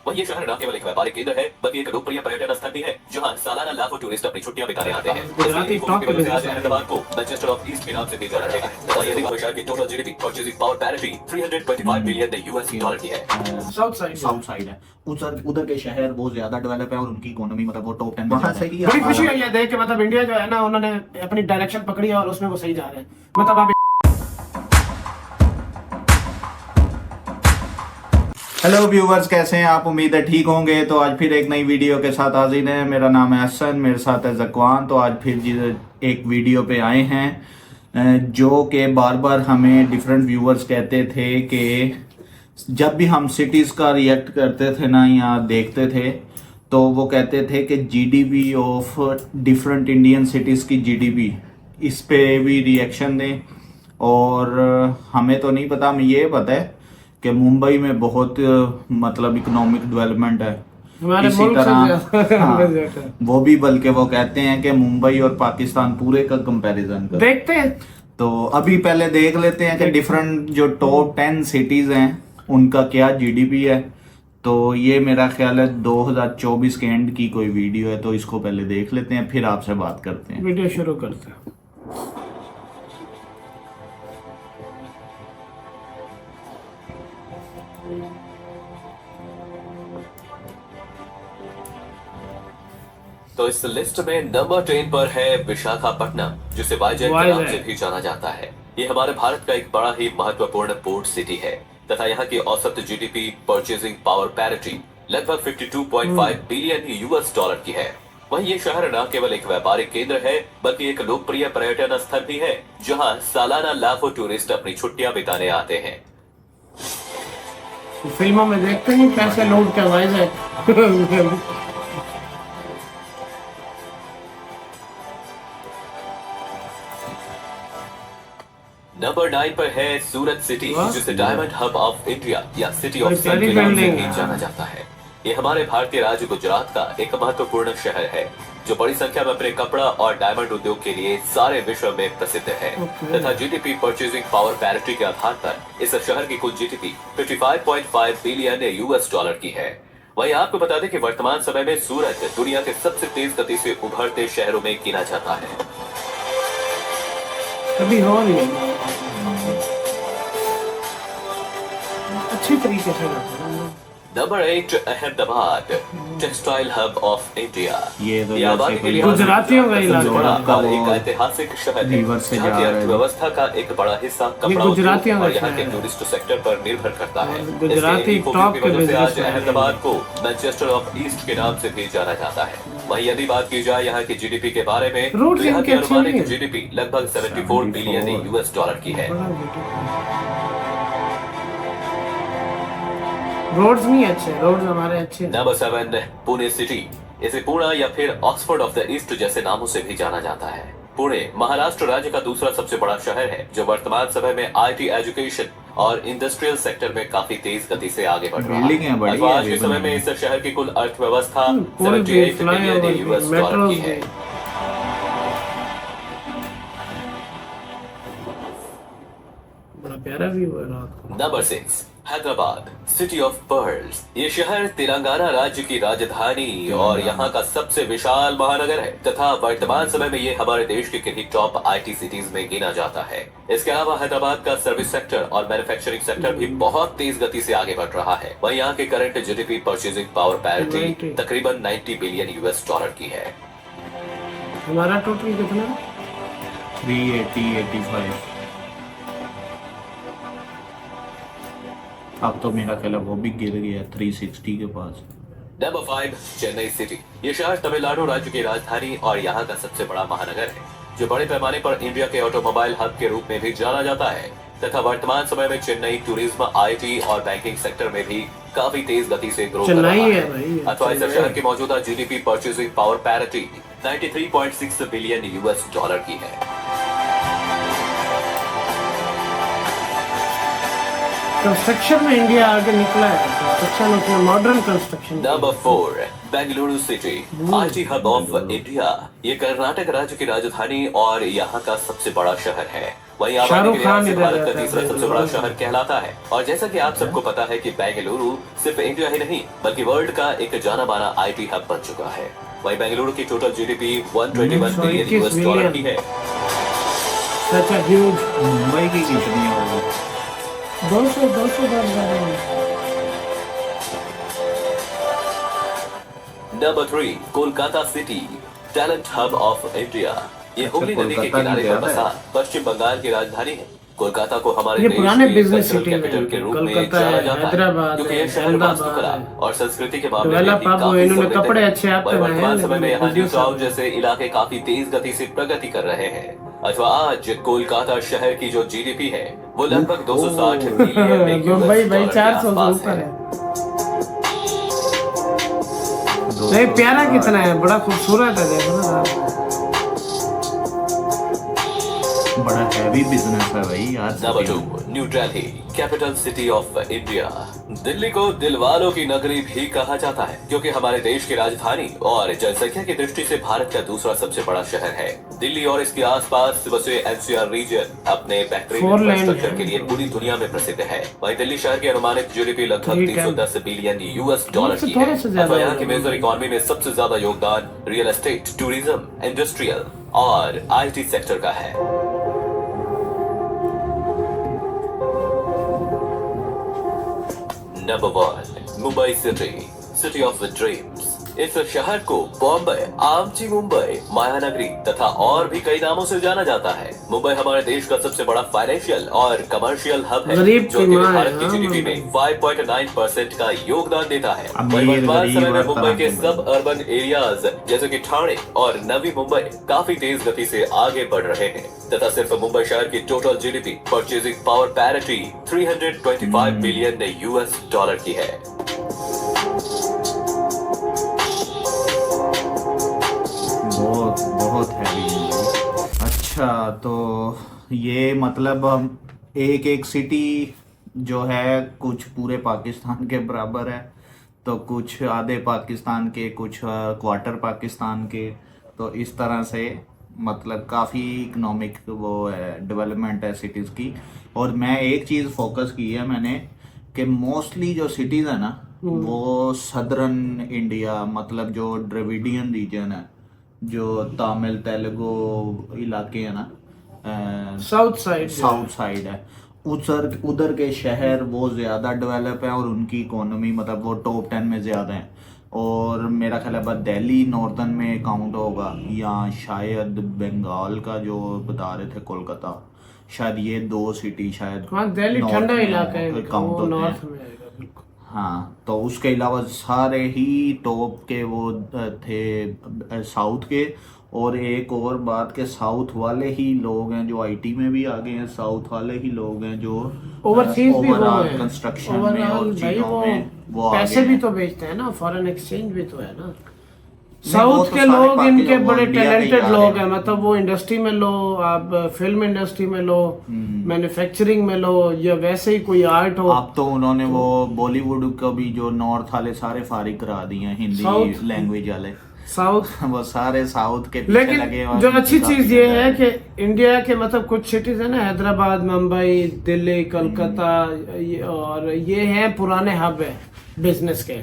वही ये शहर न केवल एक व्यापारिक केंद्र है बल्कि एक लोकप्रिय पर्यटन स्थल भी है जहां सालाना लाखों टूरिस्ट अपनी छुट्टियां बिताने आते हैं। गुजराती टॉप की वजह से आज अहमदाबाद को मैनचेस्टर ऑफ ईस्ट के नाम से भी जाना जाता है। वही यदि शहर की total GDP purchasing power parity 325 billion US dollar की है। साउथ साइड है उधर उधर के शहर बहुत ज्यादा डेवलप है और उनकी इकोनॉमी मतलब वो टॉप 10 वहाँ में सही है। बड़ी खुशी हुई है देख के, मतलब इंडिया जो है ना उन्होंने अपनी डायरेक्शन पकड़ी है और उसमें वो सही जा रहे हैं। मतलब आप हेलो व्यूवर्स, कैसे हैं आप? उम्मीद है ठीक होंगे। तो आज फिर एक नई वीडियो के साथ हाजिर हैं। मेरा नाम है हसन, मेरे साथ है जकवान। तो आज फिर एक वीडियो पे आए हैं जो कि बार बार हमें डिफरेंट व्यूवर्स कहते थे कि जब भी हम सिटीज़ का रिएक्ट करते थे ना या देखते थे तो वो कहते थे कि GDP of different Indian cities की जीडीपी, इस पे भी रिएक्शन दें। और हमें तो नहीं पता, हमें ये पता है कि मुंबई में बहुत मतलब इकोनॉमिक डेवलपमेंट है। इसी तरह वो भी, बल्कि वो कहते हैं कि मुंबई और पाकिस्तान पूरे का कंपैरिजन कर देखते हैं। तो अभी पहले देख लेते हैं कि डिफरेंट जो टॉप 10 सिटीज हैं उनका क्या जीडीपी है। तो ये मेरा ख्याल है 2024 के एंड की कोई वीडियो है, तो इसको पहले देख लेते हैं फिर आपसे बात करते हैं। वीडियो शुरू करते हैं। तो इस लिस्ट में नंबर 10 पर है विशाखापट्टनम, जिसे वाईजैक के नाम से भी जाना जाता है। ये हमारे भारत का एक बड़ा ही महत्वपूर्ण पोर्ट सिटी है तथा यहाँ की औसत जीडीपी परचेजिंग पावर पैरिटी लगभग 52.5 बिलियन यूएस डॉलर की है। वहीं ये शहर न केवल एक व्यापारिक केंद्र है बल्कि एक लोकप्रिय पर्यटन स्थल भी है जहाँ सालाना लाखों टूरिस्ट अपनी छुट्टियां बिताने आते हैं। फिल्मों में देखते हैं कैसे लोग क्या वाईजैक नंबर 9 पर है सूरत सिटी, जिसे डायमंड हब ऑफ इंडिया या सिटी ऑफ सन बड़ी के नाम से building भी है। जाना जाता है। ये हमारे भारतीय राज्य गुजरात का एक महत्वपूर्ण शहर है जो बड़ी संख्या में अपने कपड़ा और डायमंड उद्योग के लिए सारे विश्व में प्रसिद्ध है तथा जीडीपी परचेजिंग पावर पैरिटी के आधार पर इस शहर की कुल जीडीपी 55.5 बिलियन यूएस डॉलर की है। वहीं आपको बता दें कि वर्तमान समय में सूरत दुनिया के सबसे तेज गति से उभरते शहरों में गिना जाता है। कभी हो नहीं अच्छी तरीके से number 8 Ahmedabad, textile hub of India. ये तो आबादी के लिहाज से गुजरातियों का इलाका बड़ा का और वो एक ऐतिहासिक शहर है लीवर से जहाँ जा की रहा है। अर्थव्यवस्था का एक बड़ा हिस्सा कपड़ा गुजरातियों उद्योग का और यहाँ शहर के है। टूरिस्ट सेक्टर पर निर्भर करता है। गुजराती इसके टॉप की के वजह से आज बिजनेसमैन हैं। अहमदाबाद को मैनचेस्टर ऑफ ईस्ट के नाम से भी जाना जाता है। वहीं यदि बात की जाए यहाँ की जीडीपी के बारे में तो रोड्स यहाँ की इनके अच्छे नहीं अनुमानित हैं। जीडीपी लगभग 74 बिलियन यूएस डॉलर की है। रोड्स नहीं अच्छे, रोड्स हमारे अच्छे हैं। Number 7 Pune city. इसे पुणे या फिर ऑक्सफोर्ड ऑफ द ईस्ट जैसे नामों से भी जाना जाता है। पुणे महाराष्ट्र राज्य का दूसरा सबसे बड़ा शहर है जो वर्तमान समय में आईटी, एजुकेशन और इंडस्ट्रियल सेक्टर में काफी तेज गति से आगे बढ़ रहा बिल्डिंगें बड़ी है। आज है के समय में इस शहर की कुल अर्थव्यवस्था पुल भी, 78 फ्लाईओवर बिलियन भी, यूएस मेट्रो डॉलर की भी। है। बड़ा प्यारा व्यू है रात को। Number 6 Hyderabad, city of pearls. ये शहर तेलंगाना राज्य की राजधानी और यहाँ का सबसे विशाल महानगर है तथा वर्तमान समय में ये हमारे देश के किन्हीं टॉप आईटी सिटीज में गिना जाता है। इसके अलावा हैदराबाद का सर्विस सेक्टर और मैन्युफैक्चरिंग सेक्टर भी बहुत तेज गति से आगे बढ़ रहा है। वहीं यहाँ के current GDP purchasing power parity तकरीबन 90 बिलियन यूएस डॉलर की है। हमारा टोटल कितना? 385। अब तो मेरा ख्याल है वो भी गिर गया 360 के पास। Number 5 Chennai city. ये शहर तमिलनाडु राज्य की राजधानी और यहाँ का सबसे बड़ा महानगर है जो बड़े पैमाने पर इंडिया के ऑटोमोबाइल हब के रूप में भी जाना जाता है तथा वर्तमान समय में चेन्नई टूरिज्म, आईटी और बैंकिंग सेक्टर में भी काफी तेज गति से ग्रो कर रहा चेन्नई है है। भाई, अथवा इस शहर की मौजूदा GDP purchasing power parity 93.6 billion US dollar की है। कंस्ट्रक्शन में इंडिया आगे निकला है। कंस्ट्रक्शन उसमें modern construction. Number 4 Bengaluru city, IT hub of India. ये कर्नाटक राज्य की राजधानी और यहाँ का सबसे बड़ा शहर है। वहीं आबादी शाहरुख के लिहाज खान से इधर भारत का रहता है, तीसरा सबसे बड़ा शहर कहलाता है। और जैसा कि आप सबको पता है कि बेंगलुरु सिर्फ इंडिया ही नहीं बल्कि वर्ल्ड का एक जाना माना IT हब बन चुका है। वहीं बेंगलुरु की टोटल GDP 121 बिलियन US$ की है। सच अ ह्यूज। मुंबई की कितनी होगी? 200 बार ज्यादा है। Number 3, Kolkata city, talent hub of India. ये अच्छा, हुगली नदी के कोलकाता किनारे की पर ज्यादा है। बसा पश्चिम बंगाल की राजधानी है। कोलकाता को हमारे ये देश पुराने के बिजनेस कल्चरल सिटी में कैपिटल के है। रूप में कोलकाता जाना है, जाता है, हैदराबाद क्योंकि है, ये शहर अहमदाबाद वास्तुकला है। और संस्कृति के मामले में डेवलप भी अब काफी इन्होंने समृद्ध कपड़े है। अच्छे आप वहीं तो हैं, वर्तमान समय में लेकिन यहाँ न्यू business टाउन अब- जैसे इलाके काफी तेज गति से प्रगति कर रहे हैं। अथवा आज कोलकाता शहर की जो GDP है वो लगभग 260 बिलियन मुंबई भाई US$ के 400 से आसपास ऊपर है। है। नहीं प्यारा कितना है, बड़ा खूबसूरत है, देखो ना आप। बड़ा हैवी बिजनेस है भाई यार। Number 2, new Delhi, capital city of India. Delhi को दिलवालों की नगरी भी कहा जाता है क्योंकि हमारे देश की राजधानी और जनसंख्या की दृष्टि से भारत का दूसरा सबसे बड़ा शहर है। दिल्ली और इसके आसपास बसे NCR रीजन अपने बेहतरीन Four lane इंफ्रास्ट्रक्चर है। के लिए पूरी दुनिया में प्रसिद्ध है। वहीं दिल्ली शहर की अनुमानित GDP लगभग 310 बिलियन US$ की थोड़ा है। सा ज्यादा अथवा यहाँ की होगा। मेजर इकोनॉमी में सबसे ज्यादा योगदान रियल एस्टेट, टूरिज्म, इंडस्ट्रियल और IT सेक्टर का है। Number 1, Mumbai city, city of dreams. इस शहर को बॉम्बे, आमची मुंबई, मायानगरी तथा और भी कई नामों से जाना जाता है। मुंबई हमारे देश का सबसे बड़ा फाइनेंशियल और कमर्शियल हब है, गरीब जो की कि माँ है, भारत की हाँ, GDP में 5.9% का योगदान देता है। अमीर, वहीं वर्तमान गरीब समय में हर मुंबई तरह के के सब अर्बन एरियाज जैसे कि ठाणे और नवी मुंबई काफी तेज गति से आगे बढ़ रहे हैं तथा सिर्फ मुंबई शहर की total GDP purchasing power parity 325 billion US$ की है। बहुत बहुत हैवी। अच्छा, तो ये मतलब हम एक एक सिटी जो है कुछ पूरे पाकिस्तान के बराबर है, तो कुछ आधे पाकिस्तान के, कुछ क्वार्टर पाकिस्तान के, तो इस तरह से मतलब काफ़ी इकोनॉमिक वो है, डेवलपमेंट है सिटीज़ की। और मैं एक चीज़ फोकस की है मैंने कि मोस्टली जो सिटीज़ है ना वो सदर्न इंडिया, मतलब जो द्रविडियन रीजन है, जो तमिल तेलुगु इलाके हैं ना, साउथ साइड है, उधर के शहर वो ज़्यादा डेवलप है और उनकी इकोनॉमी मतलब वो टॉप 10 में ज़्यादा है। और मेरा ख्याल है बस दिल्ली नॉर्दर्न में काउंट होगा, या शायद बंगाल का जो बता रहे थे कोलकाता, शायद ये 2 सिटी शायद हाँ, दिल्ली north ठंडा में इलाका है, काउंट वो होते नॉर्थ हैं। में आएगा बिल्कुल। हाँ, तो उसके अलावा सारे ही टॉप के वो थे साउथ के। और एक और बात के साउथ वाले ही लोग हैं जो IT में भी आगे हैं, साउथ वाले ही लोग हैं जो ओवरसीज भी वो ओवरऑल है, कंस्ट्रक्शन में ओवरऑल और भाई चीजों में वो पैसे आगे भी हैं। तो बेचते हैं ना, फॉरेन एक्सचेंज भी तो है ना। वो साउथ तो के सारे लोग पाके इनके लोग बड़े इंडिया के ही टैलेंटेड आ रहे लोग हैं। हैं, मतलब वो इंडस्ट्री में लो, आप फिल्म इंडस्ट्री में लो, मैन्युफैक्चरिंग में लो, या वैसे ही कोई आर्ट हो। अब तो उन्होंने वो बॉलीवुड को भी जो नॉर्थ वाले सारे फारिग करा दिए हैं, हिंदी साउथ- लैंग्वेज वाले साउथ वो सारे साउथ के पीछे लगे लेकिन और जो अच्छी काफी चीज ये ज्यादा है कि इंडिया के मतलब कुछ सिटीज है ना, हैदराबाद, मुंबई, दिल्ली, कलकत्ता, और ये हैं पुराने हब है बिजनेस के।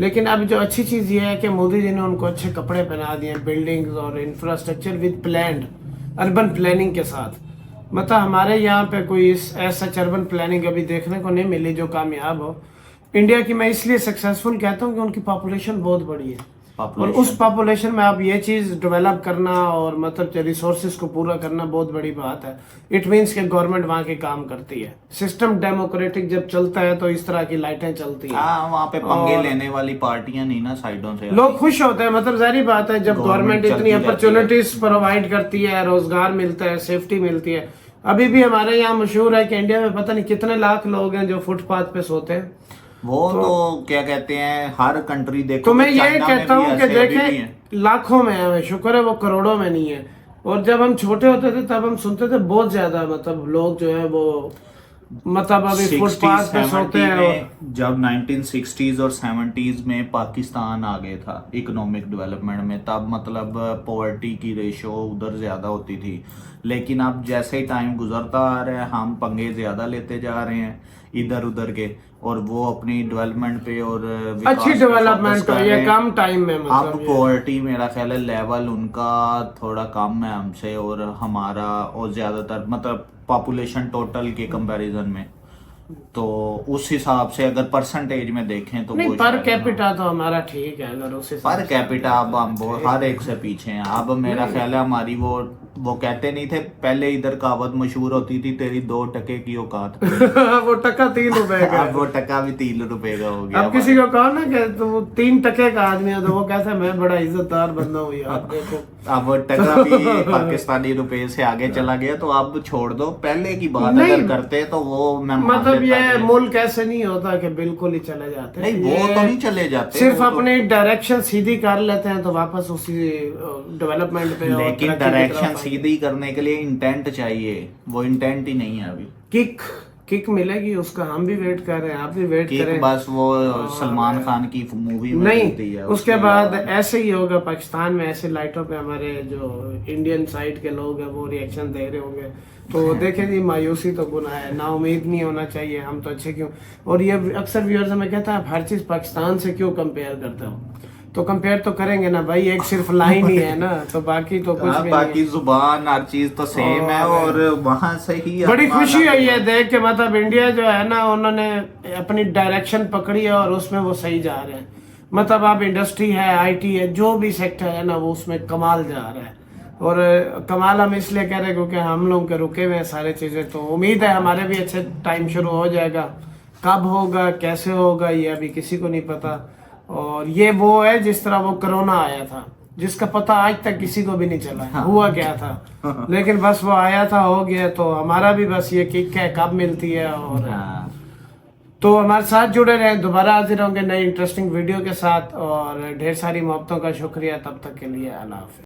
लेकिन अब जो अच्छी चीज ये है कि मोदी जी ने उनको अच्छे कपड़े पहना दिए, बिल्डिंग्स और infrastructure with planned urban planning के साथ। मतलब हमारे यहाँ पे कोई ऐसा अर्बन प्लानिंग अभी देखने को नहीं मिली जो कामयाब हो। इंडिया की मैं इसलिए सक्सेसफुल कहता हूँ कि उनकी पॉपुलेशन बहुत बड़ी है, और उस पॉपुलेशन में आप ये चीज डेवलप करना और मतलब रिसोर्सेज को पूरा करना बहुत बड़ी बात है। इट मींस कि गवर्नमेंट वहाँ के काम करती है। सिस्टम डेमोक्रेटिक जब चलता है तो इस तरह की लाइटें चलती हैं। हाँ, वहाँ पे पंगे लेने वाली पार्टियां नहीं ना साइडों से, लोग खुश होते हैं, मतलब जाहिर बात है जब गवर्नमेंट इतनी अपॉर्चुनिटीज प्रोवाइड करती है, रोजगार मिलता है, सेफ्टी मिलती है। अभी भी हमारे यहाँ मशहूर है कि इंडिया में पता नहीं कितने लाख लोग हैं जो फुटपाथ पे सोते हैं। वो तो क्या कहते हैं, हर कंट्री देखो तो मैं ये चाइना में कहता भी हूँ कि ऐसे अभी भी देखें हैं। लाखों में है, शुक्र है वो करोड़ों में नहीं है। और जब हम छोटे होते थे तब हम सुनते थे बहुत ज्यादा, मतलब लोग जो है वो मतलब अभी 60s, फुटपाथ पे सोते 70s हैं में, जब 1960s और 70s में पाकिस्तान आगे था इकोनॉमिक डेवलपमेंट में, तब मतलब पॉवर्टी की रेशो उधर ज़्यादा होती थी। लेकिन अब जैसे ही टाइम गुजरता आ रहा है, हम पंगे ज़्यादा लेते जा रहे हैं इधर उधर के, और वो अपनी डेवलपमेंट पे और विकास अच्छी पे डेवलपमेंट फोकस हो कर ये रहे हैं। कम टाइम में अब मतलब ये। पॉवर्टी मेरा ख्याल है लेवल उनका थोड़ा कम है हमसे, और हमारा और ज़्यादातर मतलब पॉपुलेशन टोटल के कंपैरिजन में, तो उस हिसाब से अगर परसेंटेज में देखें तो नहीं, वो पर शायद, कैपिटा तो हमारा ठीक है अगर उस हिसाब पर से कैपिटा अब हम हर एक से पीछे हैं। अब मेरा ख्याल है हमारी वो कहते नहीं थे पहले, इधर कहावत मशहूर होती थी, तेरी 2 टके की औकात वो टका 3 रुपए का अब वो टका भी 3 रुपए का हो गया। अब किसी को कहो ना कि तो 3 टके का आदमी है तो वो कहता है मैं बड़ा इज्जतदार बंदा हूँ यार देखो। अब वो टका भी पाकिस्तानी रुपए से आगे चला गया, तो अब छोड़ दो, पहले की बात नहीं, अगर करते तो वो मैं मान मतलब लेता ये कि- मुल्क ऐसे नहीं होता कि बिल्कुल ही चले जाते हैं। नहीं, वो ये तो नहीं चले जाते, सिर्फ वो तो- अपनी डायरेक्शन सीधी कर लेते हैं तो वापस उसी डेवलपमेंट पे और लेकिन तरक्की की डायरेक्शन तरफ आएंगे। सीधी करने के लिए इंटेंट चाहिए, वो इंटेंट ही नहीं है अभी। किक मिलेगी उसका, हम भी वेट कर रहे हैं, आप भी वेट कि करें। बस वो सलमान खान की मूवी में मिलती नहीं, है, उसके बाद ऐसे ही होगा पाकिस्तान में, ऐसे लाइटों पे हमारे जो इंडियन साइड के लोग हैं वो रिएक्शन दे रहे होंगे, तो देखें जी मायूसी तो गुनाह है, ना उम्मीद नहीं होना चाहिए, हम तो अच्छे क्यों। और ये अक्सर व्यूअर्स हमें कहता है हर चीज पाकिस्तान से क्यों कंपेयर करते हो, तो कंपेयर तो करेंगे ना भाई, एक सिर्फ लाइन ही है ना, तो बाकी तो कुछ भी बाकी नहीं है। जुबान हर चीज तो सेम है, और वहां से ही बड़ी हमारा- खुशी है ये देख के, मतलब इंडिया जो है ना उन्होंने अपनी डायरेक्शन पकड़ी है और उसमें वो सही जा रहे हैं। मतलब अब इंडस्ट्री है, आईटी है, जो भी सेक्टर है ना वो उसमें कमाल जा रहा है। और कमाल हम इसलिए कह रहे हैं क्योंकि हम लोग के रुके हुए हैं सारे चीजें, तो उम्मीद है हमारे भी अच्छे टाइम शुरू हो जाएगा। कब होगा कैसे होगा ये अभी किसी को नहीं पता। और ये वो है जिस तरह वो कोरोना आया था, जिसका पता आज तक किसी को भी नहीं चला है हुआ क्या था, लेकिन बस वो आया था, हो गया। तो हमारा भी बस ये किक है कब मिलती है। और हाँ। तो हमारे साथ जुड़े रहें, दोबारा हाजिर होंगे नई इंटरेस्टिंग वीडियो के साथ, और ढेर सारी मोहब्बतों का शुक्रिया। तब तक के लिए अल्लाह हाफ़िज़।